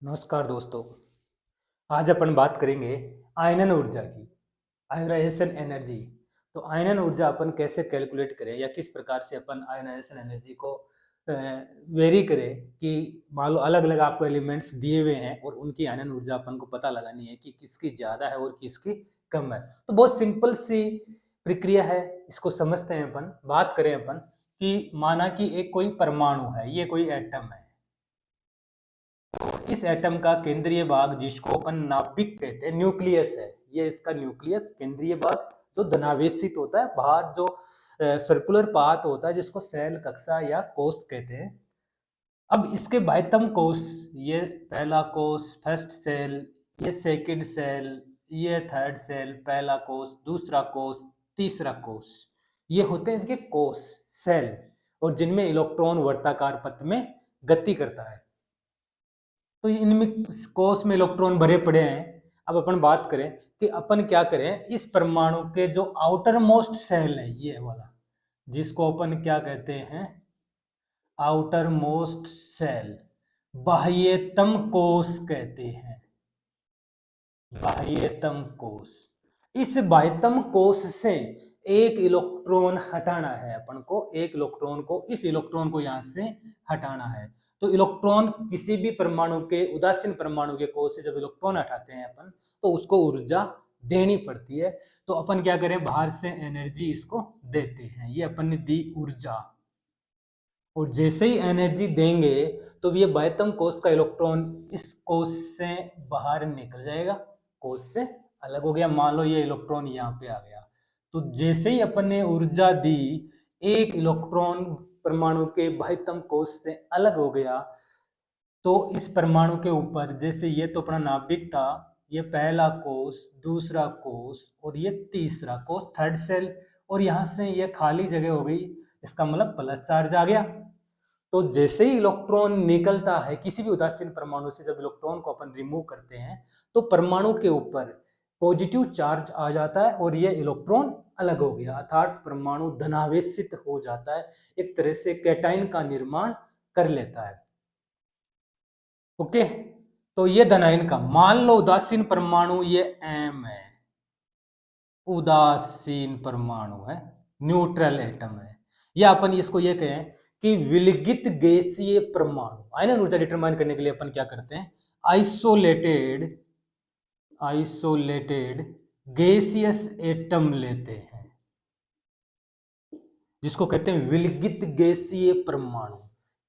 नमस्कार दोस्तों। आज अपन बात करेंगे आयनन ऊर्जा की, आयोनाइजेशन एनर्जी। तो आयनन ऊर्जा अपन कैसे कैलकुलेट करें या किस प्रकार से अपन आयोनाइजेशन एनर्जी को वेरी करें कि मान लो अलग अलग आपको एलिमेंट्स दिए हुए हैं और उनकी आयनन ऊर्जा अपन को पता लगानी है कि किसकी ज़्यादा है और किसकी कम है। तो बहुत सिंपल सी प्रक्रिया है, इसको समझते हैं। अपन बात करें अपन कि माना कि एक कोई परमाणु है, ये कोई एटम है। इस एटम का केंद्रीय भाग जिसको अपन नाभिक कहते हैं, न्यूक्लियस है। ये इसका न्यूक्लियस केंद्रीय भाग जो धनावेशित होता है, बाहर जो सर्कुलर पाथ होता है जिसको सेल, कक्षा या कोश कहते हैं। अब इसके बाह्यतम कोश, ये पहला कोश फर्स्ट सेल, ये सेकंड सेल, ये थर्ड सेल, पहला कोश, दूसरा कोश, तीसरा कोश, ये होते हैं इनके कोश, सेल, और जिनमें इलेक्ट्रॉन वर्ताकार पथ में गति करता है। तो इनमें कोश में इलेक्ट्रॉन भरे पड़े हैं। अब अपन बात करें कि अपन क्या करें, इस परमाणु के जो आउटर मोस्ट सेल है, ये वाला, जिसको अपन क्या कहते हैं, आउटर मोस्ट सेल, बाह्यतम कोश कहते हैं। बाह्यतम कोश, इस बाह्यतम कोश से एक इलेक्ट्रॉन हटाना है अपन को। एक इलेक्ट्रॉन को, इस इलेक्ट्रॉन को यहां से हटाना है। तो इलेक्ट्रॉन किसी भी परमाणु के, उदासीन परमाणु के कोश से जब इलेक्ट्रॉन हटाते हैं अपन, तो उसको ऊर्जा देनी पड़ती है। तो अपन क्या करें, बाहर से एनर्जी इसको देते हैं। ये अपन ने दी ऊर्जा, और जैसे ही एनर्जी देंगे तो ये बाह्यतम कोश का इलेक्ट्रॉन इस कोश से बाहर निकल जाएगा, कोश से अलग हो गया। मान लो ये इलेक्ट्रॉन यहाँ पे आ गया, तो जैसे ही अपन ने ऊर्जा दी, एक इलेक्ट्रॉन परमाणु के बाह्यतम कोश से अलग हो गया। तो इस परमाणु के ऊपर, जैसे ये तो अपना नाभिक था, ये पहला कोश, दूसरा कोश और ये तीसरा कोश, थर्ड सेल, और यहाँ से ये खाली जगह हो गई, इसका मतलब प्लस चार्ज आ गया। तो जैसे ही इलेक्ट्रॉन निकलता है किसी भी उदासीन परमाणु से, जब इलेक्ट्रॉन को अपन रिमूव करते हैं तो परमाणु के ऊपर पॉजिटिव चार्ज आ जाता है और ये इलेक्ट्रॉन अलग हो गया, अर्थात परमाणु धनावेशित हो जाता है, एक तरह से कैटाइन का निर्माण कर लेता है। ओके, तो ये धनायन का, मान लो उदासीन परमाणु ये एम है, उदासीन परमाणु है, न्यूट्रल एटम है, या अपन इसको ये कहें कि विलगित गैसीय परमाणु। आयनन ऊर्जा डिटरमाइन करने के लिए अपन क्या करते हैं, आइसोलेटेड आइसोलेटेड गैसियस एटम लेते हैं, जिसको कहते हैं विलगित गैसीय परमाणु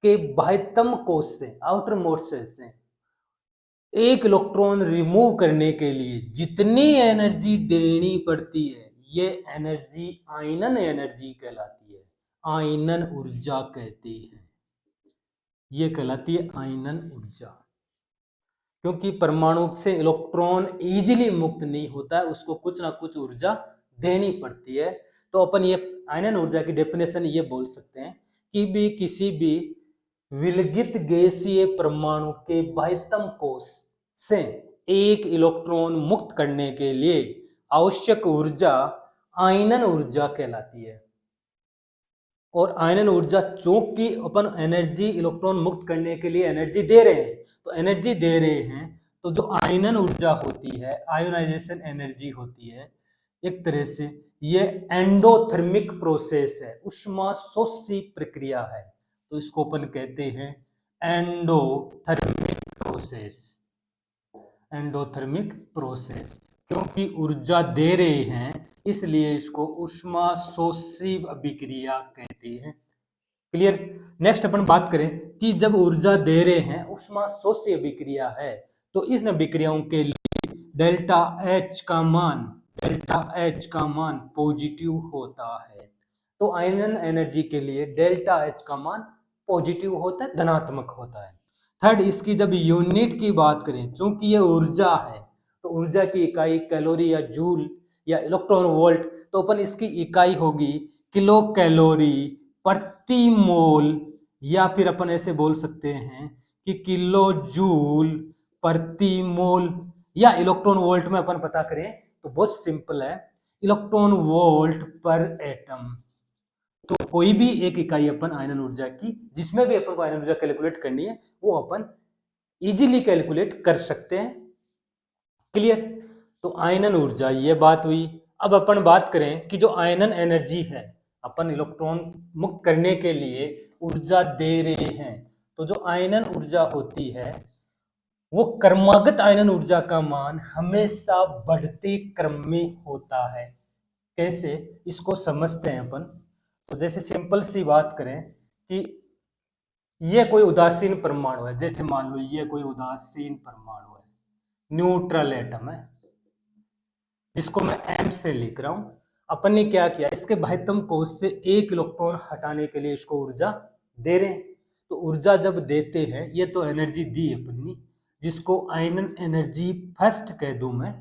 के बाह्यतम कोश से, आउटर मोस्ट सेल से एक इलेक्ट्रॉन रिमूव करने के लिए जितनी एनर्जी देनी पड़ती है, ये एनर्जी आयनन एनर्जी कहलाती है, आयनन ऊर्जा कहती है। ये कहलाती है आयनन ऊर्जा, क्योंकि परमाणु से इलेक्ट्रॉन इजीली मुक्त नहीं होता है, उसको कुछ ना कुछ ऊर्जा देनी पड़ती है। तो अपन ये आयनन ऊर्जा की डेफिनेशन ये बोल सकते हैं कि भी किसी भी विलगित गैसीय परमाणु के बाह्यतम कोश से एक इलेक्ट्रॉन मुक्त करने के लिए आवश्यक ऊर्जा आयनन ऊर्जा कहलाती है। और आयनन ऊर्जा, चूंकि अपन एनर्जी इलेक्ट्रॉन मुक्त करने के लिए एनर्जी दे रहे हैं, तो एनर्जी दे रहे हैं, तो जो आयनन ऊर्जा होती है, आयोनाइजेशन एनर्जी होती है, एक तरह से ये एंडोथर्मिक प्रोसेस है, ऊष्माशोषी प्रक्रिया है। तो इसको अपन कहते हैं एंडोथर्मिक प्रोसेस। एंडोथर्मिक प्रोसेस, क्योंकि ऊर्जा दे रहे हैं इसलिए इसको ऊष्माशोषी अभिक्रिया कहते हैं। क्लियर। नेक्स्ट अपन बात करें कि जब ऊर्जा दे रहे हैं, ऊष्माशोषी अभिक्रिया है, तो इन अभिक्रियाओं के लिए डेल्टा एच का मान, डेल्टा एच का मान पॉजिटिव होता है। तो आयनन एनर्जी के लिए डेल्टा एच का मान पॉजिटिव होता है, धनात्मक होता है। थर्ड, इसकी जब यूनिट की बात करें, चूंकि ये ऊर्जा है, तो ऊर्जा की इकाई कैलोरी या जूल या इलेक्ट्रॉन वोल्ट, तो अपन इसकी इकाई होगी किलो कैलोरी प्रति मोल, या फिर अपन ऐसे बोल सकते हैं कि किलो जूल प्रति मोल, या इलेक्ट्रॉन वोल्ट में अपन पता करें तो बहुत सिंपल है, इलेक्ट्रॉन वोल्ट पर एटम। तो कोई भी एक इकाई अपन आयनन ऊर्जा की, जिसमें भी अपन को आयनन ऊर्जा कैलकुलेट करनी है, वो अपन इजीली कैलकुलेट कर सकते हैं। क्लियर? तो आयनन ऊर्जा ये बात हुई। अब अपन बात करें कि जो आयनन एनर्जी है, अपन इलेक्ट्रॉन मुक्त करने के लिए ऊर्जा दे रहे हैं, तो जो आयनन ऊर्जा होती है वो क्रमागत आयनन ऊर्जा का मान हमेशा बढ़ते क्रम में होता है। कैसे, इसको समझते हैं अपन। तो जैसे सिंपल सी बात करें कि ये कोई उदासीन परमाणु है, जैसे मान लो ये कोई उदासीन परमाणु है, न्यूट्रल एटम है, जिसको मैं एम से लिख रहा हूं। अपन ने क्या किया, इसके बाह्यतम कोश से एक इलेक्ट्रॉन हटाने के लिए इसको ऊर्जा दे रहे हैं। तो ऊर्जा जब देते हैं, ये तो एनर्जी दी अपन ने, जिसको आयनन एनर्जी फर्स्ट कह दूं मैं,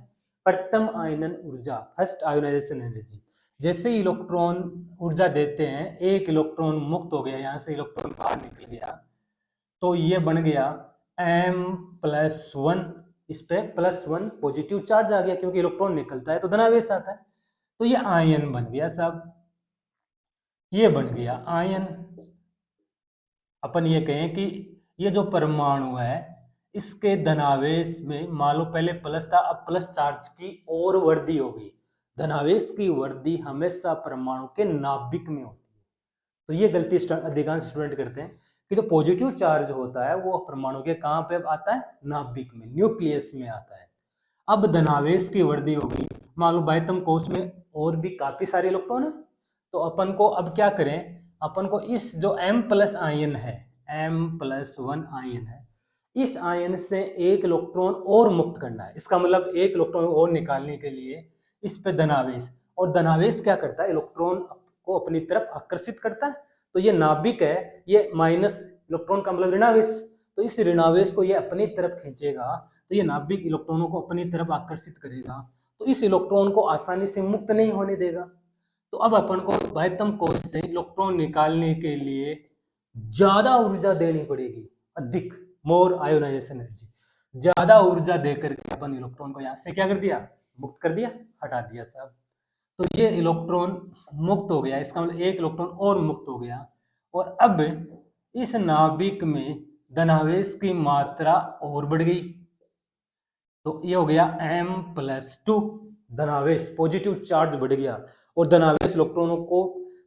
प्रथम आयनन ऊर्जा, फर्स्ट आयोनाइजेशन एनर्जी। जैसे ही इलेक्ट्रॉन ऊर्जा देते हैं, एक इलेक्ट्रॉन मुक्त हो गया, यहां से इलेक्ट्रॉन बाहर निकल गया, तो ये बन गया M+1। इस पे +1 पॉजिटिव चार्ज आ गया, क्योंकि इलेक्ट्रॉन निकलता है तो धनावेश आता है। तो ये आयन बन गया साहब, ये बन गया आयन। अपन ये कहें कि ये जो परमाणु है, इसके धनावेश में मान लो पहले प्लस था, अब प्लस चार्ज की और वृद्धि हो गई। धनावेश की वृद्धि हमेशा परमाणु के नाभिक में होती है। तो ये गलती अधिकांश स्टूडेंट करते हैं कि जो पॉजिटिव चार्ज होता है वो परमाणु के कहां पे आता है, नाभिक में, न्यूक्लियस में आता है। अब धनावेश की वृद्धि होगी, मान लो बाह्यतम कोश में और भी काफी सारे इलेक्ट्रॉन है, तो अपन को अब क्या करें, अपन को इस जो M+ आयन है, M+1 आयन है, इस आयन से एक इलेक्ट्रॉन और मुक्त करना है। इसका मतलब एक इलेक्ट्रॉन और निकालने के लिए इस पे धनावेश, और धनावेश क्या करता है, इलेक्ट्रॉन को अपनी तरफ आकर्षित करता है। तो ये नाभिक है, ये माइनस इलेक्ट्रॉन का मतलब ऋणावेश, तो इस ऋणावेश को ये अपनी तरफ खींचेगा, तो ये नाभिक इलेक्ट्रॉनों को अपनी तरफ आकर्षित करेगा, तो इस इलेक्ट्रॉन को आसानी से मुक्त नहीं होने देगा। तो अब अपन को बाह्यतम कोश से इलेक्ट्रॉन निकालने के लिए ज्यादा ऊर्जा देनी पड़ेगी, अधिक, मोर आयोनाइजेशन एनर्जी, ज्यादा ऊर्जा देकर के अपन इलेक्ट्रॉन को यहां से क्या कर दिया, मुक्त कर दिया, हटा दिया साहब। तो ये इलेक्ट्रॉन मुक्त हो गया, इसका मतलब एक इलेक्ट्रॉन और मुक्त हो गया, और अब इस नाभिक में धनावेश की मात्रा और बढ़ गई। तो ये हो गया M+2, धनावेश, पॉजिटिव चार्ज बढ़ गया, और धनावेश इलेक्ट्रॉनों को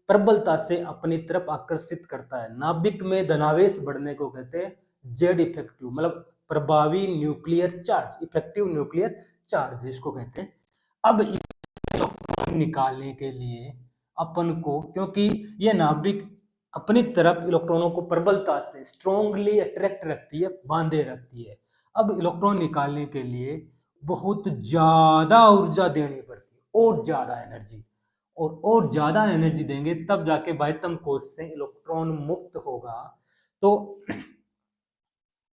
प्रबलता से अपनी तरफ आकर्षित करता है। नाभिक में धनावेश बढ़ने को कहते हैं जेड इफेक्टिव, मतलब प्रभावी nuclear charge, effective nuclear charge इसको कहते हैं। अब इलेक्ट्रॉन निकालने के लिए अपन को, क्योंकि ये नाभिक अपनी तरफ इलेक्ट्रॉनों को प्रबलता से स्ट्रॉन्गली अट्रैक्ट रखती है, बांधे रखती है। अब इलेक्ट्रॉन निकालने के लिए बहुत ज्यादा ऊर्जा देनी पड़ती है, और ज्यादा एनर्जी, और ज्यादा एनर्जी देंगे तब जाके बाह्यतम कोश से इलेक्ट्रॉन मुक्त होगा। तो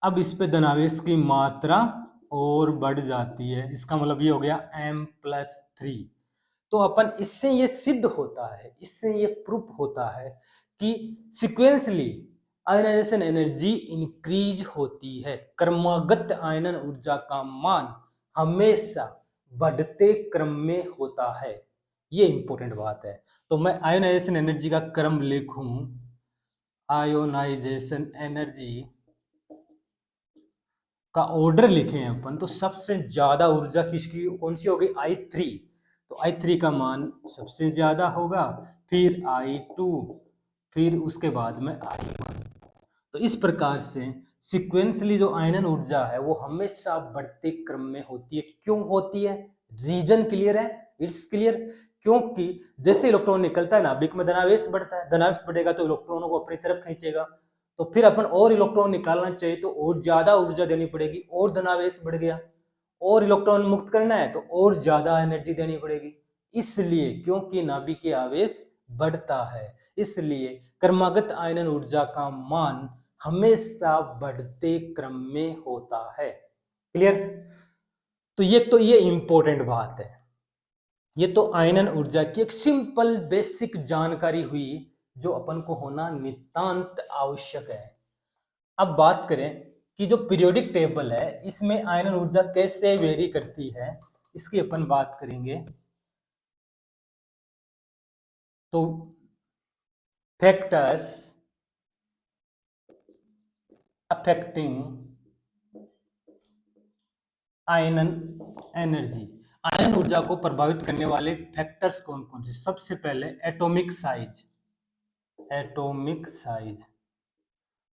अब इस पे धनावेश की मात्रा और बढ़ जाती है, इसका मतलब ये हो गया M+3। तो अपन इससे ये सिद्ध होता है, इससे ये प्रूफ होता है कि सीक्वेंसली आयनाइजेशन एनर्जी इंक्रीज होती है, क्रमागत आयनन ऊर्जा का मान हमेशा बढ़ते क्रम में होता है। ये इंपॉर्टेंट बात है। तो मैं आयनाइजेशन एनर्जी का क्रम लिखूं, आयोनाइजेशन एनर्जी का ऑर्डर लिखे हैं अपन, तो सबसे ज्यादा ऊर्जा किसकी, कौन सी होगी, I3। तो I3 का मान सबसे ज्यादा होगा, फिर I2, फिर उसके बाद में I1। तो इस प्रकार से सिक्वेंसली जो आयनन ऊर्जा है वो हमेशा बढ़ते क्रम में होती है। क्यों होती है, रीजन क्लियर है, इट्स क्लियर। क्योंकि जैसे इलेक्ट्रॉन निकलता है नाभिक में धनावेश बढ़ता है, धनावेश बढ़ेगा तो इलेक्ट्रॉनों को अपनी तरफ खींचेगा, तो फिर अपन और इलेक्ट्रॉन निकालना चाहिए तो और ज्यादा ऊर्जा देनी पड़ेगी, और धनावेश बढ़ गया, और इलेक्ट्रॉन मुक्त करना है तो और ज्यादा एनर्जी देनी पड़ेगी। इसलिए क्योंकि नाभिकीय आवेश बढ़ता है, इसलिए क्रमागत आयनन ऊर्जा का मान हमेशा बढ़ते क्रम में होता है। क्लियर? तो ये इंपॉर्टेंट बात है। ये तो आयनन ऊर्जा की एक सिंपल बेसिक जानकारी हुई, जो अपन को होना नितांत आवश्यक है। अब बात करें कि जो पीरियोडिक टेबल है इसमें आयनन ऊर्जा कैसे वेरी करती है, इसकी अपन बात करेंगे। तो फैक्टर्स अफेक्टिंग आयनन एनर्जी। आयनन ऊर्जा को प्रभावित करने वाले फैक्टर्स कौन कौन से? सबसे पहले एटॉमिक साइज, एटॉमिक साइज,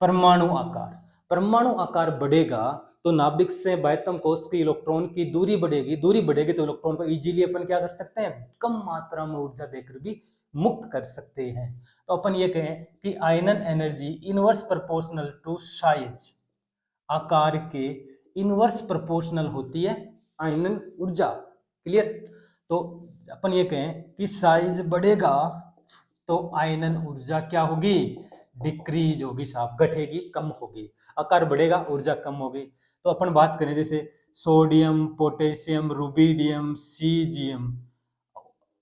परमाणु आकार। परमाणु आकार बढ़ेगा तो नाभिक से बाह्यतम कोश की इलेक्ट्रॉन की दूरी बढ़ेगी, दूरी बढ़ेगी तो इलेक्ट्रॉन को इजीली अपन क्या कर सकते हैं? कम मात्रा में ऊर्जा देकर भी मुक्त कर सकते हैं। तो अपन ये कहें कि आयनन energy inverse proportional to size, आकार के इनवर्स प्रोपोर्शनल होती है आयनन ऊर्जा। क्लियर? तो अपन ये कहें कि साइज बढ़ेगा तो आयनन ऊर्जा क्या होगी? डिक्रीज होगी, साफ घटेगी, कम होगी। आकार बढ़ेगा, ऊर्जा कम होगी। तो अपन बात करें जैसे sodium, potassium, rubidium, caesium,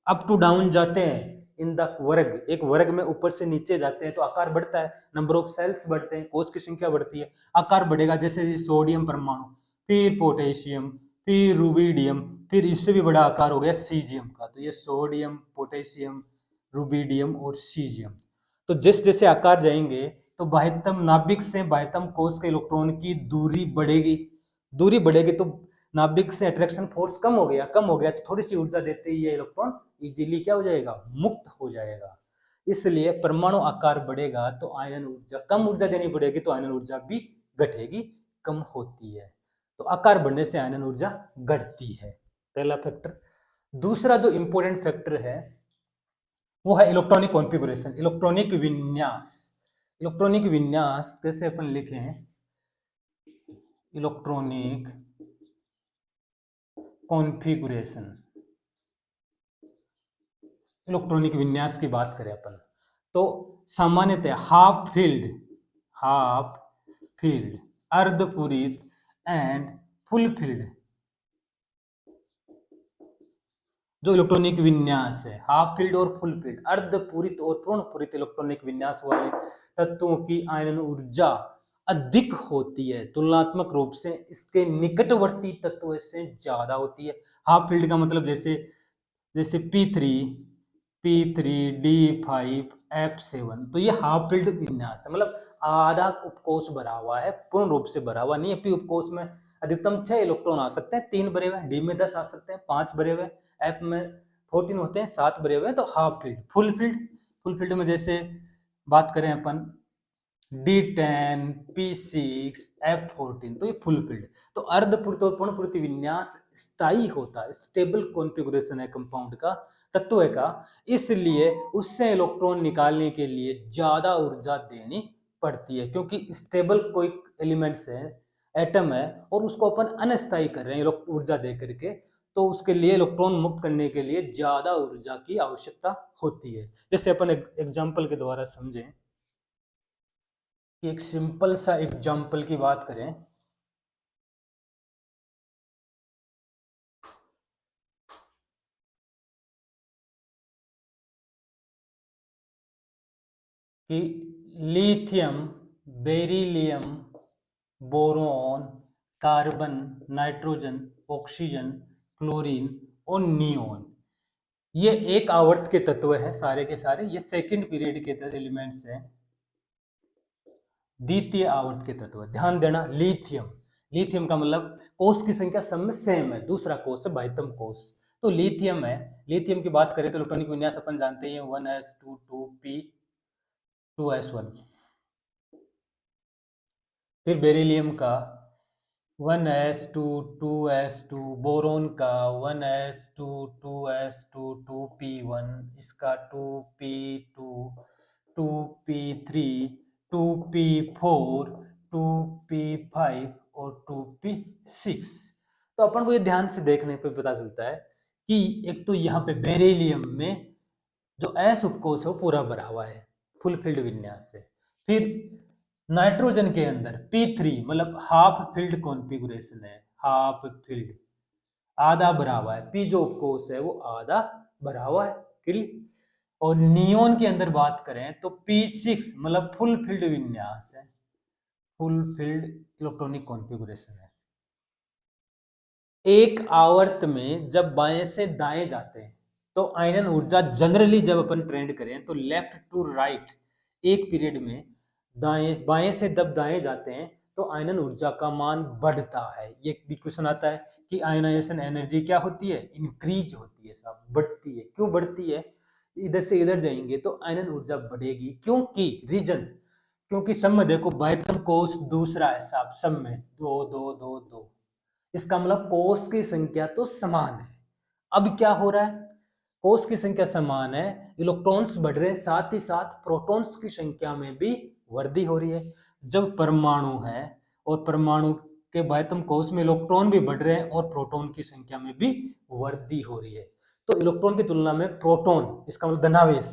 up to down जाते हैं इन द वर्ग, एक वर्ग में ऊपर से नीचे जाते हैं तो आकार बढ़ता है, नंबर ऑफ सेल्स बढ़ते हैं, कोश की संख्या बढ़ती है, आकार बढ़ेगा। जैसे सोडियम परमाणु, फिर पोटेशियम, फिर रुबिडियम, फिर इससे भी बड़ा आकार हो गया सीजियम का। तो ये सोडियम, पोटेशियम, रुबिडियम और सीजियम। तो जैसे जैसे आकार जाएंगे तो बाह्यतम नाभिक से बाह्यतम कोश के इलेक्ट्रॉन की दूरी बढ़ेगी, दूरी बढ़ेगी तो नाभिक से अट्रैक्शन फोर्स कम हो गया, कम हो गया तो थोड़ी सी ऊर्जा देते ही ये इलेक्ट्रॉन इजीली क्या हो जाएगा? मुक्त हो जाएगा। इसलिए परमाणु आकार बढ़ेगा तो आयनन ऊर्जा, कम ऊर्जा देनी पड़ेगी तो आयनन ऊर्जा भी घटेगी, कम होती है। तो आकार बढ़ने से आयनन ऊर्जा घटती है, पहला फैक्टर। दूसरा जो इंपॉर्टेंट फैक्टर है वो है इलेक्ट्रॉनिक कॉन्फ़िगरेशन, इलेक्ट्रॉनिक विन्यास। इलेक्ट्रॉनिक विन्यास कैसे अपन लिखें? इलेक्ट्रॉनिक कॉन्फ़िगरेशन, इलेक्ट्रॉनिक विन्यास की बात करें अपन तो सामान्यतः हाफ फील्ड, अर्धपूरित एंड फुल फील्ड, जो इलेक्ट्रॉनिक विन्यास है, हाफ फील्ड और फुल फील्ड, अर्धपूरित और पूर्ण पूरित इलेक्ट्रॉनिक विन्यास वाले तत्वों की आयनन ऊर्जा अधिक होती है, तुलनात्मक रूप से इसके निकटवर्ती तत्वों से ज्यादा होती है। हाफ फील्ड का मतलब जैसे जैसे P3, D5, F7, तो ये हाफ फील्ड विन्यास है, मतलब आधा उपकोष भरा हुआ है, पूर्ण रूप से भरा हुआ नहीं है। P उपकोष में अधिकतम 6 इलेक्ट्रॉन आ सकते हैं, 3 भरे हुए, D में 10 आ सकते हैं, 5 भरे हुए, F में 14 होते हैं, 7 भरे हुए। तो हाफ फील्ड। फुल फील्ड में जैसे बात करें अपन D10, P6, F14, तो ये फुल फील्ड। तो अर्धपूरित और पूर्ण पूरित विन्यास स्थायी होता है, स्टेबल कॉन्फ़िगरेशन है कंपाउंड का, तत्व का, इसलिए उससे इलेक्ट्रॉन निकालने के लिए ज्यादा ऊर्जा देनी पड़ती है, क्योंकि स्टेबल कोई एलिमेंट्स है, एटम है, और उसको अपन अनस्थायी कर रहे हैं ऊर्जा दे करके, तो उसके लिए इलेक्ट्रॉन मुक्त करने के लिए ज्यादा ऊर्जा की आवश्यकता होती है। जैसे अपन एग्जाम्पल के द्वारा समझें कि एक सिंपल सा एग्जाम्पल की बात करें कि lithium, beryllium, boron, carbon, nitrogen, oxygen, chlorine और नियोन, ये एक आवर्त के तत्व हैं सारे के सारे, ये सेकंड पीरियड के एलिमेंट्स हैं, द्वितीय आवर्त के तत्व। ध्यान देना, लिथियम, लिथियम का मतलब कोष की संख्या सब में सेम है, दूसरा कोष है बाह्यतम कोष, तो लिथियम है। लिथियम की बात करें तो इलेक्ट्रॉनिक विन्यास अपन जानते हैं 1s2 2p 2s1। फिर बेरिलियम का 1s2 2s2, बोरोन का 1s2 2s2 2p1, इसका 2p2 2p3 2p4 2p5 और 2p6। तो अपन को ये ध्यान से देखने पे पता चलता है कि एक तो यहाँ पे बेरिलियम में जो एस उपकोष है वो पूरा भरा हुआ है, फुल फील्ड विन्यास है। फिर नाइट्रोजन के अंदर P3 मतलब हाफ फील्ड कॉन्फ़िगरेशन है, हाफ फील्ड, आधा भरा हुआ है, P जो उपकोष है वो आधा भरा हुआ है, क्लियर। और नियोन के अंदर बात करें तो P6 मतलब फुल फील्ड विन्यास है, फुल फील्ड इलेक्ट्रॉनिक कॉन्फ़िगरेशन है। एक आवर्त में जब बाएं से दाएं जाते हैं तो आयनन ऊर्जा जनरली जब अपन ट्रेंड करें तो लेफ्ट टू राइट, एक पीरियड में दाएं बाएं से जब दाएं जाते हैं तो आयनन ऊर्जा का मान बढ़ता है। ये भी क्वेश्चन आता है कि आयनाइजेशन एनर्जी क्या होती है, इंक्रीज होती है साहब, बढ़ती है। क्यों बढ़ती है, इधर से इधर जाएंगे तो आयनन ऊर्जा बढ़ेगी, क्योंकि रीजन, क्योंकि सब में देखो बाह्यतम कोष दूसरा है साहब, सब में 2 2 2 2, इसका मतलब कोष की संख्या तो समान है। अब क्या हो रहा है, कोष की संख्या समान है, इलेक्ट्रॉन्स बढ़ रहे हैं, साथ ही साथ प्रोटॉन्स की संख्या में भी वृद्धि हो रही है। जब परमाणु है और परमाणु के बाह्यतम कोष में इलेक्ट्रॉन भी बढ़ रहे हैं और प्रोटॉन की संख्या में भी वृद्धि हो रही है, तो इलेक्ट्रॉन की तुलना में प्रोटॉन, इसका मतलब धनावेश,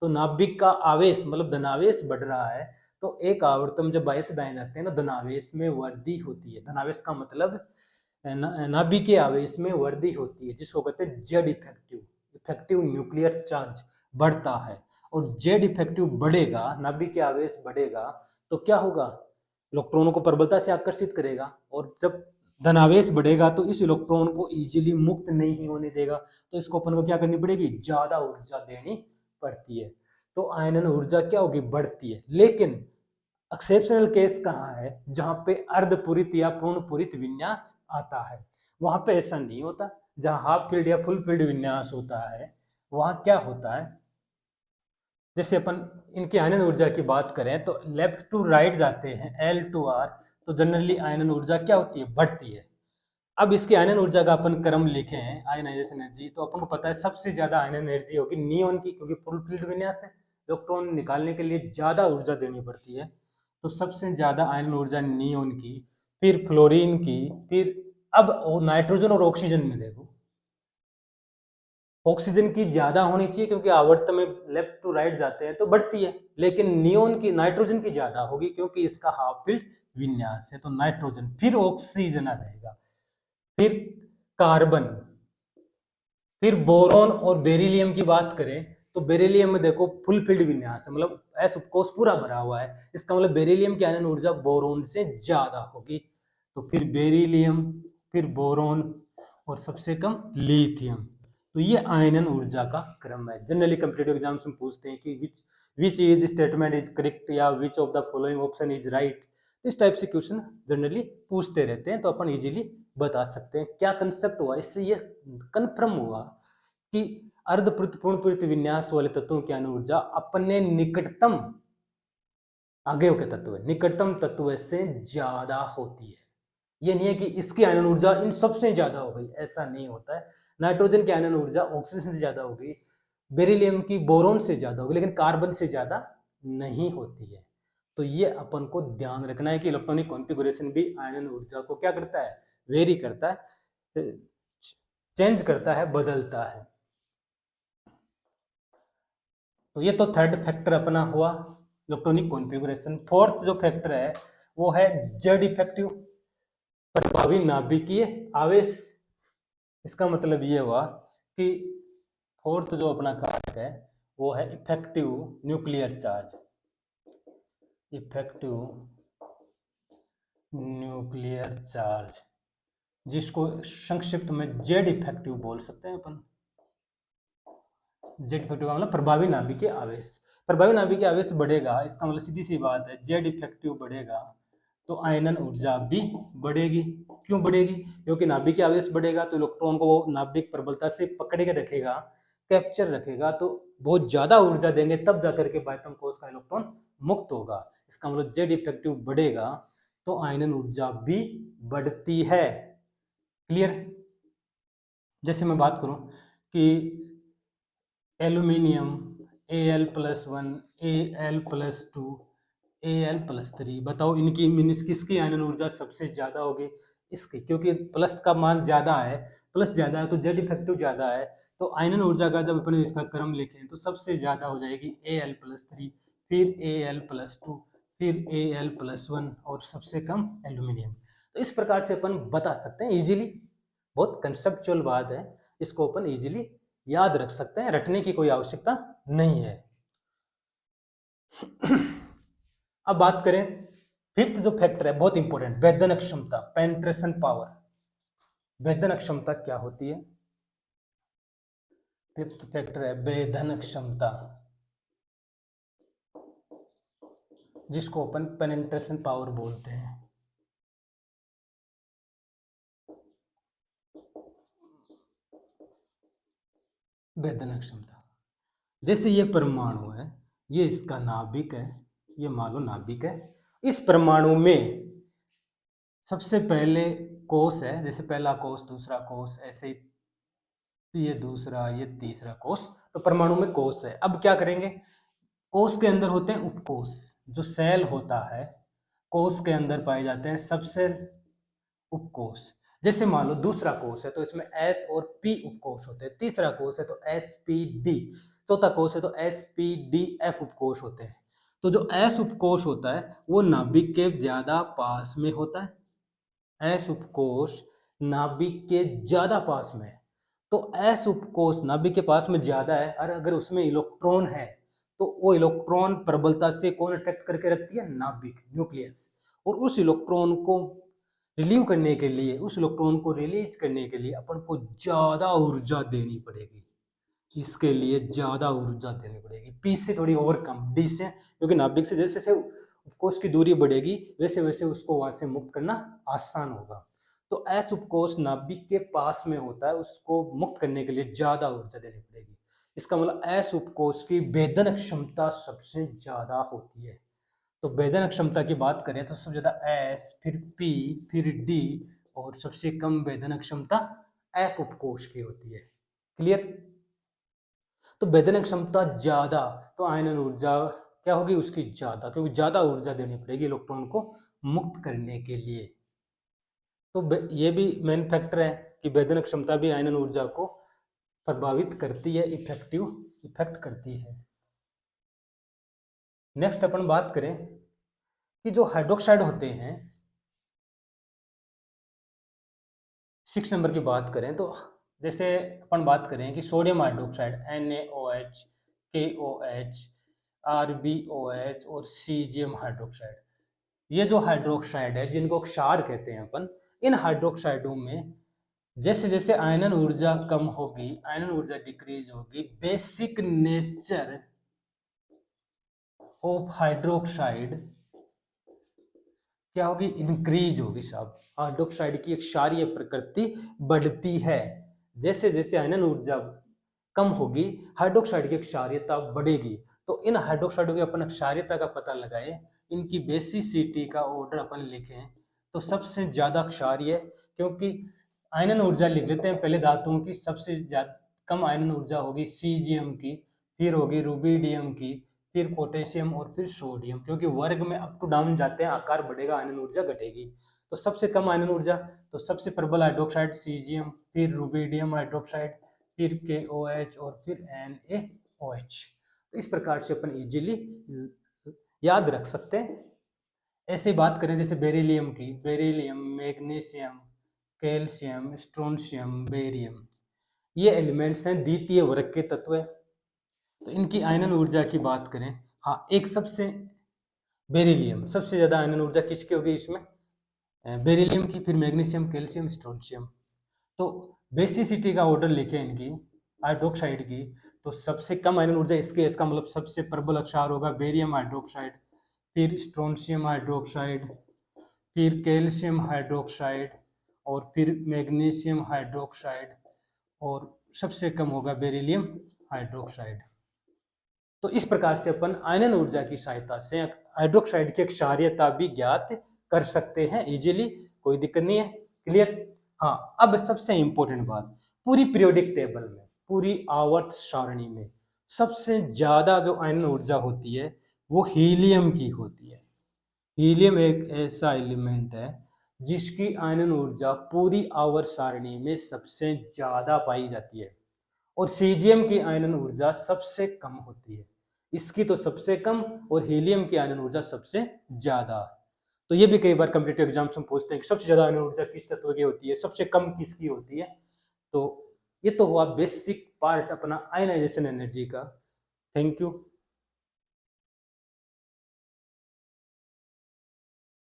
तो नाभिक का आवेश मतलब धनावेश बढ़ रहा है, तो एक आवर्तन जब बाएं से दाएं जाते हैं ना, धनावेश में वृद्धि होती है। धनावेश का मतलब नाभिकीय आवेश में वृद्धि होती है, जिसको कहते हैं Z effective, effective nuclear charge बढ़ता है। और जेड इफेक्टिव बढ़ेगा, नाभिकीय आवेश बढ़ेगा तो क्या होगा, इलेक्ट्रॉनों को प्रबलता से आकर्षित करेगा, और जब धनावेश बढ़ेगा तो इस इलेक्ट्रॉन को इजीली मुक्त नहीं होने देगा, तो इसको अपन को क्या करनी पड़ेगी, ज्यादा ऊर्जा देनी पड़ती है। तो आयनन ऊर्जा क्या होगी, बढ़ती है। लेकिन एक्सेप्शनल केस कहाँ है, जहां पे अर्धपूरित या पूर्णपूरित विन्यास आता है, वहां पे ऐसा नहीं होता। जहां हाफ फील्ड या फुल फील्ड विन्यास होता है, वहां क्या होता है, जैसे अपन इनकी आयनन ऊर्जा की बात करें तो लेफ्ट टू राइट जाते हैं L2R, तो जनरली आयनन ऊर्जा क्या होती है, बढ़ती है। अब इसकी आयनन ऊर्जा का अपन क्रम लिखे हैं, आयनाइजेशन एनर्जी, तो अपन को पता है सबसे ज्यादा आयनन एनर्जी होगी नियोन की, क्योंकि फुल फील्ड विन्यास है, इलेक्ट्रॉन निकालने के लिए ज्यादा ऊर्जा देनी पड़ती है, तो सबसे ज्यादा आयनन ऊर्जा नियोन की, फिर फ्लोरीन की, फिर अब नाइट्रोजन और ऑक्सीजन में देखो, ऑक्सीजन की ज्यादा होनी चाहिए क्योंकि आवर्त में लेफ्ट टू राइट जाते हैं तो बढ़ती है, लेकिन नियोन की, नाइट्रोजन की ज्यादा होगी क्योंकि इसका हाफ फील्ड विन्यास है, तो नाइट्रोजन, फिर ऑक्सीजन आ जाएगा, फिर कार्बन, फिर बोरॉन और बेरिलियम की बात करें तो बेरिलियम में देखो फुल फील्ड विन्यास है, मतलब एस कोष पूरा भरा हुआ है, इसका मतलब बेरिलियम की आयनन ऊर्जा बोरॉन से ज्यादा होगी, तो फिर बेरिलियम, फिर बोरॉन और सबसे कम लिथियम। तो ये आयनन ऊर्जा का क्रम है। जनरली कंपटीटिव एग्जाम्स में पूछते हैं कि which is statement is correct या which of the following option is right, इस टाइप से क्वेश्चन जनरली पूछते रहते हैं, तो अपन इजीली बता सकते हैं। क्या कंसेप्ट हुआ इससे, ये कंफर्म हुआ कि अर्धपूर्ण पूर्णपूरित विन्यास वाले तत्वों की आयनन ऊर्जा अपने निकटतम आगे के तत्व, निकटतम तत्व से ज्यादा होती है। ये नहीं है कि इसकी आयनन ऊर्जा इन सबसे ज्यादा हो गई, ऐसा नहीं होता है। नाइट्रोजन की आयनन ऊर्जा ऑक्सीजन से ज्यादा होगी, बेरिलियम की बोरोन से ज्यादा होगी, लेकिन कार्बन से ज्यादा नहीं होती है। तो ये अपन को ध्यान रखना है कि इलेक्ट्रॉनिक कॉन्फ़िगरेशन भी आयनन ऊर्जा को क्या करता है, वेरी करता है, चेंज करता है, बदलता है। तो ये तो थर्ड फैक्टर अपना हुआ इलेक्ट्रॉनिक कॉन्फ़िगरेशन। फोर्थ जो फैक्टर है वो है जेड इफेक्टिव, प्रभावी नाभिकीय आवेश। इसका मतलब ये हुआ कि फोर्थ जो अपना कारक है वो है effective nuclear charge, effective nuclear charge, जिसको संक्षिप्त में जेड इफेक्टिव बोल सकते हैं अपन। जेड इफेक्टिव का मतलब प्रभावी नाभिकीय आवेश, प्रभावी नाभिकीय आवेश बढ़ेगा, इसका मतलब सीधी सी बात है जेड इफेक्टिव बढ़ेगा तो आयनन ऊर्जा भी बढ़ेगी। क्यों बढ़ेगी, क्योंकि नाभिकीय आवेश बढ़ेगा तो इलेक्ट्रॉन को वो नाभिक प्रबलता से पकड़ के रखेगा, कैप्चर रखेगा, तो बहुत ज्यादा ऊर्जा देंगे तब जाकर के बाह्यतम कोष का इलेक्ट्रॉन मुक्त होगा। इसका मतलब जेड इफेक्टिव बढ़ेगा तो आयनन ऊर्जा भी बढ़ती है। क्लियर। जैसे मैं बात करूं कि एल्यूमिनियम Al+1, Al+2, Al+3, बताओ इनकी मीन्स किसकी आयनन ऊर्जा सबसे ज्यादा होगी, इसकी, क्योंकि प्लस का मान ज्यादा है, प्लस ज्यादा है तो जेड इफेक्टिव ज्यादा है, तो आयनन ऊर्जा का जब अपन इसका क्रम लिखें तो सबसे ज्यादा हो जाएगी Al+3, फिर Al+2, फिर Al+1 और सबसे कम एल्यूमिनियम। तो इस प्रकार से अपन बता सकते हैं इजीली, बहुत कंसेप्चुअल बात है, इसको अपन इजीली याद रख सकते हैं, रटने की कोई आवश्यकता नहीं है। अब बात करें फिफ्थ जो फैक्टर है, बहुत इंपॉर्टेंट, भेदन क्षमता, पेनिट्रेशन पावर। भेदन क्षमता क्या होती है, फिफ्थ फैक्टर है भेदन क्षमता, जिसको अपन पेनिट्रेशन पावर बोलते हैं। भेदन क्षमता, जैसे ये परमाणु है, ये इसका नाभिक है, ये मान लो नाभिक है। इस परमाणु में सबसे पहले कोश है, जैसे पहला कोश, दूसरा कोश, ऐसे ही ये दूसरा, ये तीसरा कोश। तो परमाणु में कोश है। अब क्या करेंगे, कोश के अंदर होते हैं उपकोश, जो सेल होता है कोश के अंदर पाए जाते हैं सब सेल उपकोष। जैसे मान लो दूसरा कोष है तो इसमें एस और पी उपकोष होते हैं, तीसरा कोष है तो एस पी डी, चौथा कोष है तो एस पी डी एफ उपकोष होते हैं। तो जो एस उपकोष होता है वो नाभिक के ज्यादा पास में होता है, एस उपकोष नाभिक के ज्यादा पास में है। तो एस उपकोष नाभिक के पास में ज्यादा है और अगर उसमें इलेक्ट्रॉन है तो वो इलेक्ट्रॉन प्रबलता से कौन अट्रैक्ट करके रखती है, नाभिक, न्यूक्लियस। और उस इलेक्ट्रॉन को रिलीव करने के लिए, उस इलेक्ट्रॉन को रिलीज करने के लिए अपन को ज्यादा ऊर्जा देनी पड़ेगी, इसके लिए ज्यादा ऊर्जा देनी पड़ेगी, पी से थोड़ी और कम, डी से, क्योंकि नाभिक से जैसे जैसे उपकोष की दूरी बढ़ेगी वैसे वैसे उसको वहां से मुक्त करना आसान होगा। तो एस उपकोष नाभिक के पास में होता है, उसको मुक्त करने के लिए ज्यादा ऊर्जा देनी पड़ेगी। इसका मतलब एस उपकोष की भेदन क्षमता सबसे ज्यादा होती है। तो भेदन क्षमता की बात करें तो सबसे ज्यादा एस, फिर पी, फिर डी, और सबसे कम भेदन क्षमता एफ उपकोष की होती है। क्लियर। तो भेदन क्षमता ज्यादा तो आयनन ऊर्जा क्या होगी उसकी ज्यादा, क्योंकि ज्यादा ऊर्जा देनी पड़ेगी इलेक्ट्रॉन को मुक्त करने के लिए। तो ये भी मेन फैक्टर है कि भेदन क्षमता भी आयनन ऊर्जा को प्रभावित करती है, इफेक्ट करती है। नेक्स्ट अपन बात करें कि जो हाइड्रोक्साइड होते हैं, 6 नंबर की बात करें तो जैसे अपन बात करें कि sodium hydroxide NaOH, KOH, RbOH और सीजियम हाइड्रोक्साइड, ये जो हाइड्रोक्साइड है जिनको क्षार कहते हैं अपन, इन हाइड्रोक्साइडों में जैसे जैसे आयनन ऊर्जा कम होगी, आयनन ऊर्जा डिक्रीज होगी, बेसिक नेचर ऑफ हाइड्रोक्साइड क्या होगी, इंक्रीज होगी साहब। हाइड्रोक्साइड की एक क्षारीय प्रकृति बढ़ती है, जैसे जैसे आयनन ऊर्जा कम होगी हाइड्रोक्साइड की क्षारीयता बढ़ेगी। तो इन हाइड्रोक्साइडों की अपन क्षारीयता का पता लगाएं, इनकी बेसिसिटी का ऑर्डर अपन लिखें तो सबसे ज्यादा क्षारीय, क्योंकि आयनन ऊर्जा लिख लेते हैं पहले धातुओं की, सबसे ज्यादा कम आयनन ऊर्जा होगी सीजियम की, फिर होगी रुबिडियम की, फिर पोटेशियम और फिर सोडियम, क्योंकि वर्ग में अप टू डाउन जाते हैं, आकार बढ़ेगा आयनन ऊर्जा घटेगी। तो सबसे कम आयनन ऊर्जा, तो सबसे प्रबल हाइड्रोक्साइड सीजियम, फिर रुबिडियम हाइड्रोक्साइड, फिर KOH और फिर NaOH। तो इस प्रकार से अपन इजीली याद रख सकते हैं। ऐसे बात करें जैसे बेरिलियम की, beryllium, magnesium, calcium, strontium, barium, ये एलिमेंट्स हैं द्वितीय वर्ग के तत्व। तो इनकी आयनन ऊर्जा की बात करें, हाँ, एक सबसे बेरिलियम, सबसे ज्यादा आयनन ऊर्जा किसकी होगी इसमें, बेरिलियम की, फिर मैग्नीशियम, कैल्शियम, स्ट्रोंशियम। तो बेसिसिटी का ऑर्डर लिखे इनकी हाइड्रोक्साइड की, तो सबसे कम आयनन ऊर्जा इसकी, इसका मतलब सबसे प्रबल क्षार होगा बेरियम हाइड्रोक्साइड, फिर स्ट्रोंशियम हाइड्रोक्साइड, फिर कैल्शियम हाइड्रोक्साइड और फिर मैग्नीशियम हाइड्रोक्साइड, और सबसे कम होगा बेरिलियम हाइड्रोक्साइड। तो इस प्रकार से अपन आयनन ऊर्जा की सहायता से हाइड्रोक्साइड की क्षारीयता भी ज्ञात कर सकते हैं इजीली, कोई दिक्कत नहीं है। क्लियर। हाँ, अब सबसे इंपॉर्टेंट बात, पूरी पीरियोडिक टेबल में, पूरी आवर्त सारणी में सबसे ज्यादा जो आयनन ऊर्जा होती है वो हीलियम की होती है। हीलियम एक ऐसा एलिमेंट है जिसकी आयनन ऊर्जा पूरी आवर्त सारणी में सबसे ज्यादा पाई जाती है, और सीजियम की आयनन ऊर्जा सबसे कम होती है। इसकी तो सबसे कम और हीलियम की आयनन ऊर्जा सबसे ज्यादा। तो ये भी कई बार कॉम्पिटिटिव एग्जाम्स में पूछते हैं कि सबसे ज्यादा आयनन ऊर्जा किस तत्व की होती है, सबसे कम किसकी होती है। तो ये तो हुआ बेसिक पार्ट अपना आयनाइजेशन एनर्जी का। Thank you.